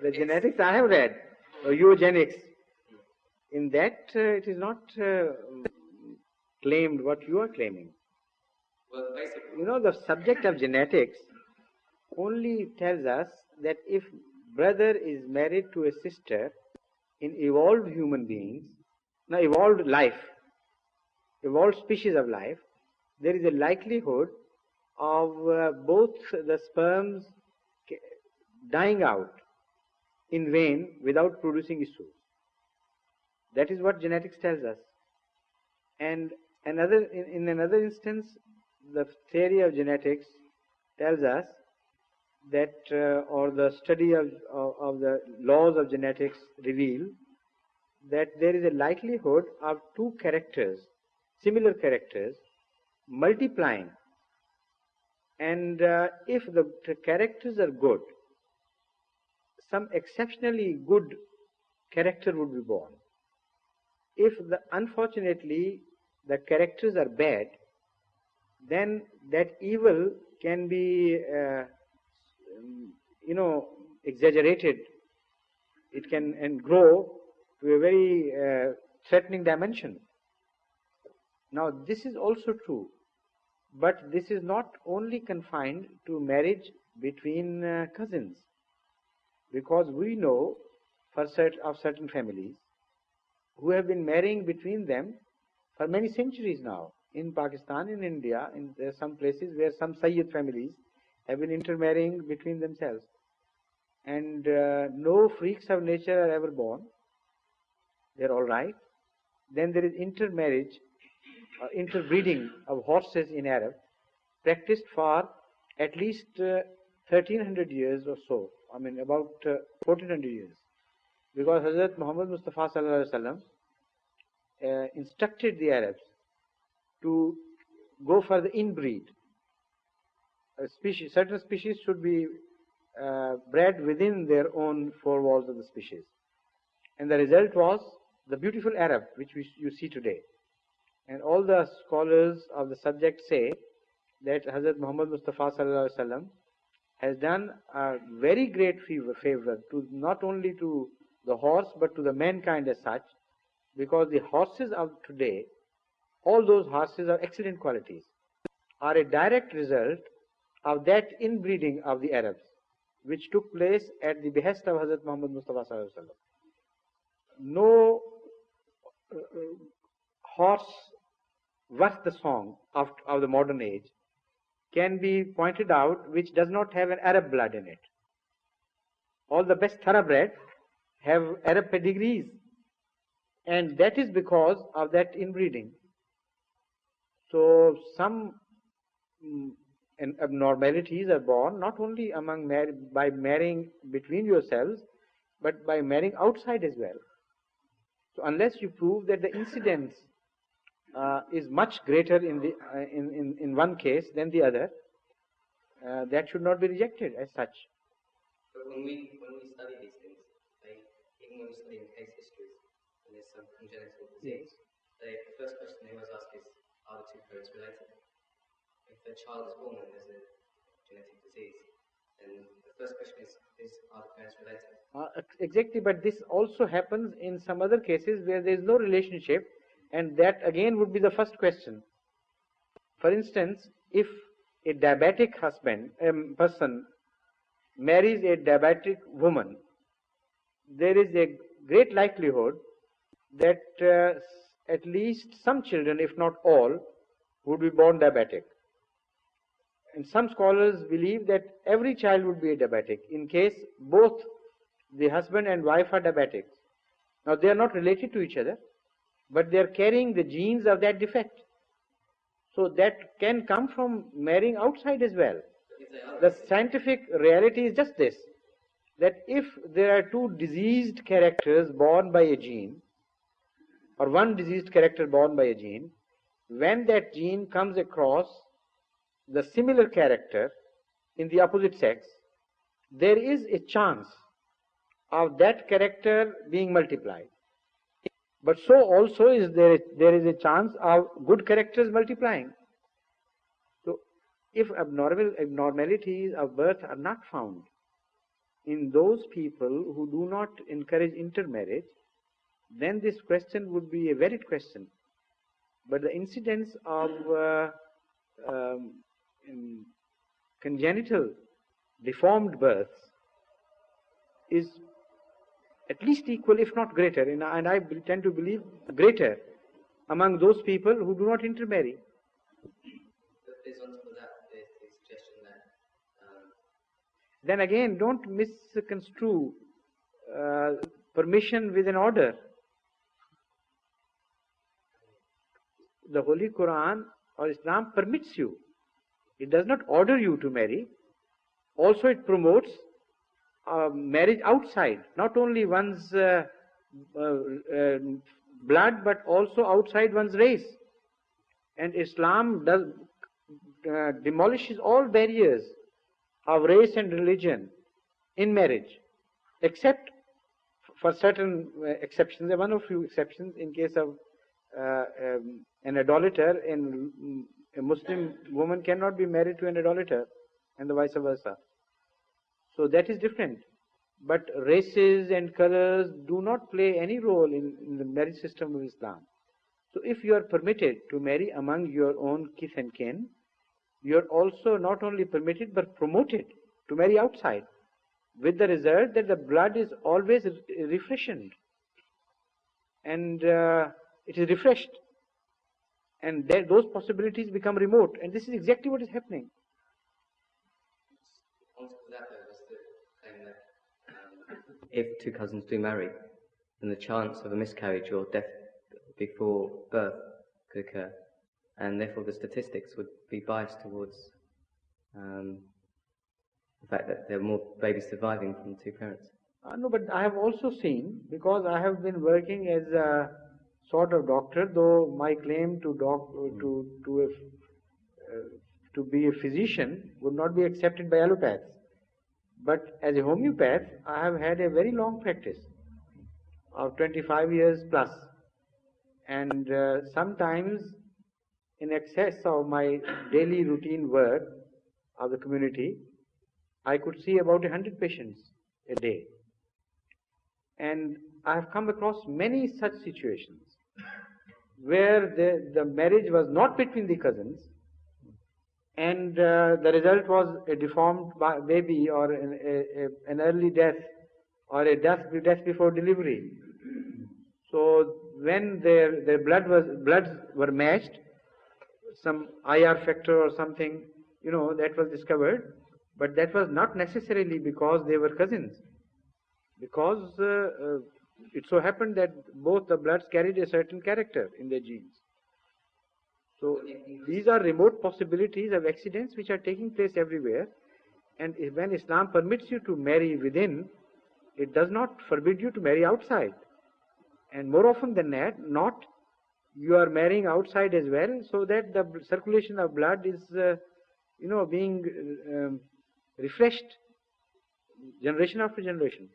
The genetics I have read, eugenics. In that, it is not claimed what you are claiming. Well, basically, You know, the subject of genetics only tells us that if brother is married to a sister in evolved human beings, now evolved life, evolved species of life, there is a likelihood of both the sperms dying out in vain without producing issues. That is what genetics tells us. And in another instance, the theory of genetics tells us that, or the study of the laws of genetics reveal that there is a likelihood of two characters, similar characters, multiplying. And if the characters are good, some exceptionally good character would be born. If unfortunately the characters are bad, then that evil can be exaggerated. It can and grow to a very threatening dimension. Now this is also true, but this is not only confined to marriage between cousins, because we know of certain families who have been marrying between them for many centuries now. In Pakistan, in India, there are some places where some Sayyid families have been intermarrying between themselves. And no freaks of nature are ever born. They're all right. Then there is intermarriage, interbreeding of horses in Arab, practiced for at least 1300 years or so. I mean, about 1400 years. Because Hazrat Muhammad Mustafa Sallallahu Alaihi Wasallam instructed the Arabs to go for the inbreed. Certain species should be bred within their own four walls of the species. And the result was the beautiful Arab, which you see today. And all the scholars of the subject say that Hazrat Muhammad Mustafa Sallallahu Alaihi Wasallam has done a very great favor to not only to the horse but to the mankind as such, because the horses of today, all those horses of excellent qualities, are a direct result of that inbreeding of the Arabs, which took place at the behest of Hazrat Muhammad Mustafa Sallallahu Alaihi Wasallam. No horse worth the song of the modern age can be pointed out which does not have an Arab blood in it. All the best thoroughbreds have Arab pedigrees, and that is because of that inbreeding. So some abnormalities are born not only by marrying between yourselves, but by marrying outside as well. So unless you prove that the incidence is much greater in one case than the other, that should not be rejected as such. But when we study these things, even when we study case histories, and there's some congenital disease, the first question they always ask is, are the two parents related? If a child is born and there's a genetic disease, then the first question is are the parents related? Exactly, but this also happens in some other cases where there is no relationship, and that again would be the first question. For instance, if a diabetic person marries a diabetic woman, there is a great likelihood that at least some children, if not all, would be born diabetic. And some scholars believe that every child would be a diabetic in case both the husband and wife are diabetics. Now they are not related to each other, but they are carrying the genes of that defect. So that can come from marrying outside as well. The scientific reality is just this, that if there are two diseased characters born by a gene, or one diseased character born by a gene, when that gene comes across the similar character in the opposite sex, there is a chance of that character being multiplied. But so also is there is a chance of good characters multiplying. So if abnormalities of birth are not found in those people who do not encourage intermarriage, then this question would be a valid question. But the incidence of congenital deformed births is at least equal, if not greater, and I tend to believe greater among those people who do not intermarry. But there's on top of that, there's the suggestion that Then again, don't misconstrue permission with an order. The Holy Quran or Islam permits you. It does not order you to marry. Also, it promotes marriage outside, not only one's blood, but also outside one's race. And Islam demolishes all barriers of race and religion in marriage, except for certain exceptions. There are one or few exceptions in case of an idolater, and a Muslim woman cannot be married to an idolater, and the vice versa. So that is different. But races and colors do not play any role in the marriage system of Islam. So if you are permitted to marry among your own kith and kin, you are also not only permitted but promoted to marry outside, with the result that the blood is always refreshened and it is refreshed, and those possibilities become remote, and this is exactly what is happening. on top of that, though, was the claim that if two cousins do marry, then the chance of a miscarriage or death before birth could occur, and therefore the statistics would be biased towards the fact that there are more babies surviving from two parents. No, but I have also seen, because I have been working as a sort of doctor, though my claim to be a physician would not be accepted by allopaths. But as a homeopath, I have had a very long practice of 25 years plus, and sometimes in excess of my daily routine work of the community, I could see about 100 patients a day. And I have come across many such situations where the marriage was not between the cousins, and the result was a deformed baby, or an early death, or a death before delivery. So when their bloods were matched, some IR factor or something, that was discovered, but that was not necessarily because they were cousins, because it so happened that both the bloods carried a certain character in their genes. So these are remote possibilities of accidents which are taking place everywhere, and when Islam permits you to marry within, it does not forbid you to marry outside. And more often than not, you are marrying outside as well, so that the circulation of blood is being refreshed generation after generation.